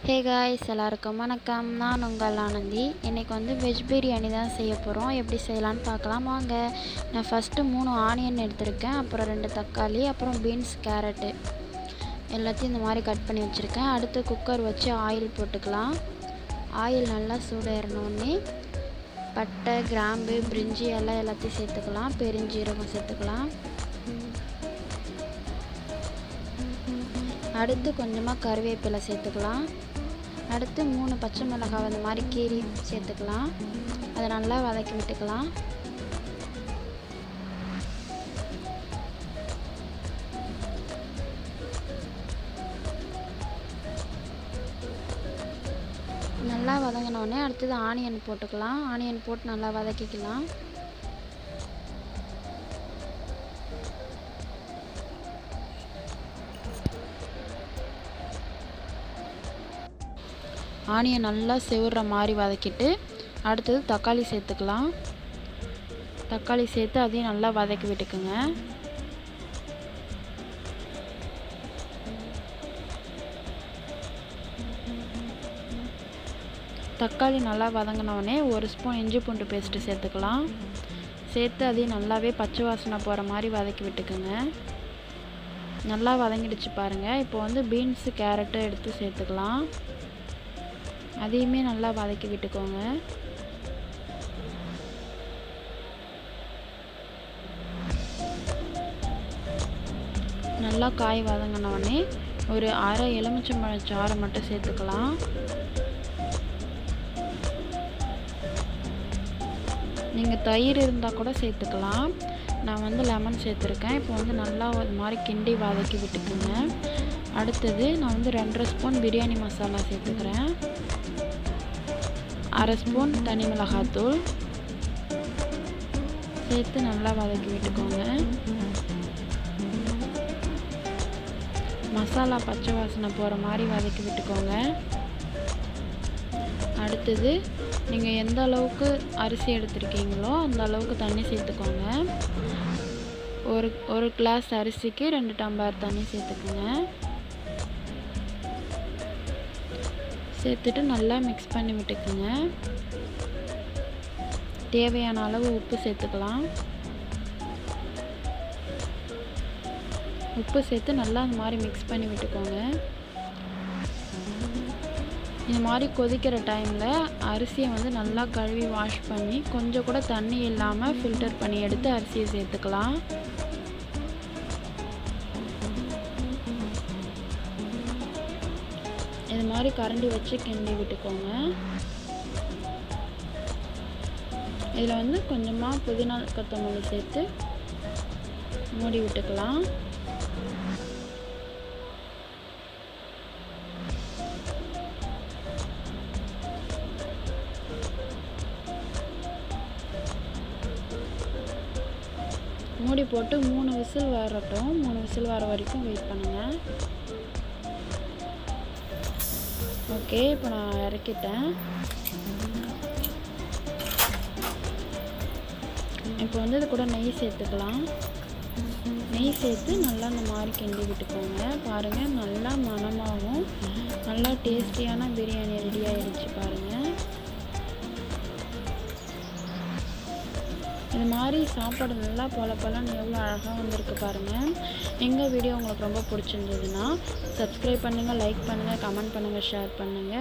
Hey guys, எல்லாருக்கும் வணக்கம். நான் உங்கள் ஆனந்தி. இன்றைக்கி வந்து வெஜ் பிரியாணி தான் செய்ய போகிறோம். எப்படி செய்யலான்னு பார்க்கலாம் வாங்க. நான் ஃபஸ்ட்டு 3 ஆனியன் எடுத்திருக்கேன், அப்புறம் 2 தக்காளி, அப்புறம் பீன்ஸ், கேரட்டு எல்லாத்தையும் இந்த மாதிரி கட் பண்ணி வச்சுருக்கேன். அடுத்து குக்கர் வச்சு ஆயில் போட்டுக்கலாம். ஆயில் நல்லா சூடேறினோடனே பட்டை, கிராம்பு, பிரிஞ்சி எல்லாத்தையும் சேர்த்துக்கலாம். பெருஞ்சீரகம் சேர்த்துக்கலாம். அடுத்து கொஞ்சமாக கருவேப்பிலை சேர்த்துக்கலாம். அடுத்து 3 பச்சை மிளகாய் அந்த மாதிரி கீரி சேர்த்துக்கலாம். அதை நல்லா வதக்கி விட்டுக்கலாம். நல்லா வதங்கினோடனே அடுத்தது ஆனியன் போட்டுக்கலாம். ஆனியன் போட்டு நல்லா வதக்கிக்கலாம். ஆனியன் நல்லா செவுற மாதிரி வதக்கிட்டு அடுத்தது தக்காளி சேர்த்துக்கலாம். தக்காளி சேர்த்து அதையும் நல்லா வதக்கி விட்டுக்குங்க. தக்காளி நல்லா வதங்கினோடனே 1 ஸ்பூன் இஞ்சி பூண்டு பேஸ்ட்டு சேர்த்துக்கலாம். சேர்த்து அதையும் நல்லாவே பச்சை வாசனை போகிற மாதிரி வதக்கி விட்டுக்குங்க. நல்லா வதங்கிடுச்சு பாருங்கள். இப்போ வந்து பீன்ஸு, கேரட்டு எடுத்து சேர்த்துக்கலாம். அதையுமே நல்லா வதக்கி விட்டுக்கோங்க. நல்லா காய் வதங்கினோடனே ஒரு அரை எலுமிச்சம்பழம் சாறை மட்டும் சேர்த்துக்கலாம். நீங்கள் தயிர் இருந்தால் கூட சேர்த்துக்கலாம். நான் வந்து லெமன் சேர்த்துருக்கேன். இப்போ வந்து நல்லா ஒரு மாதிரி கிண்டி வதக்கி விட்டுக்குங்க. அடுத்தது நான் வந்து 2.5 ஸ்பூன் பிரியாணி மசாலா சேர்த்துக்கிறேன். 1/2 ஸ்பூன் தனி மிளகாத்தூள் சேர்த்து நல்லா வதக்கி விட்டுக்கோங்க. மசாலா பச்சை வாசனை போகிற மாதிரி வதக்கி விட்டுக்கோங்க. அடுத்தது நீங்கள் எந்த அளவுக்கு அரிசி எடுத்துருக்கீங்களோ அந்த அளவுக்கு தண்ணி சேர்த்துக்கோங்க. ஒரு கிளாஸ் அரிசிக்கு 2 டம்ளர் தண்ணி சேர்த்துக்குங்க. சேர்த்துட்டு நல்லா மிக்ஸ் பண்ணி விட்டுக்குங்க. தேவையான அளவு உப்பு சேர்த்துக்கலாம். உப்பு சேர்த்து நல்லா அந்த மாதிரி மிக்ஸ் பண்ணி விட்டுக்கோங்க. இந்த மாதிரி கொதிக்கிற டைமில் அரிசியை வந்து நல்லா கழுவி வாஷ் பண்ணி கொஞ்சம் கூட தண்ணி இல்லாமல் ஃபில்டர் பண்ணி எடுத்து அரிசியை சேர்த்துக்கலாம். இது மாதிரி கரண்டி வச்சு கிண்டி விட்டுக்கோங்க. இதில் வந்து கொஞ்சமாக புதினா, கொத்தமல்லி சேர்த்து மூடி விட்டுக்கலாம். மூடி போட்டு 3 விசில் வரட்டும். 3 விசில் வர வரைக்கும் வெயிட் பண்ணுங்கள். ஓகே, இப்போ நான் இறக்கிட்டேன். இப்போ வந்து இது கூட நெய் சேர்த்துக்கலாம். நெய் சேர்த்து நல்லா இந்த மாதிரி கிண்டி விட்டுக்கோங்க. பாருங்கள், நல்லா மணமாகவும் நல்லா டேஸ்டியான பிரியாணி ரெடி ஆகிடுச்சு பாருங்கள். இது மாதிரி சாப்பாடு நல்லா பொலன்னு எவ்வளோ அழகாக வந்திருக்கு பாருங்கள். எங்கள் வீடியோ உங்களுக்கு ரொம்ப பிடிச்சிருந்ததுன்னா சப்ஸ்கிரைப் பண்ணுங்கள், லைக் பண்ணுங்கள், கமெண்ட் பண்ணுங்கள், ஷேர் பண்ணுங்கள்.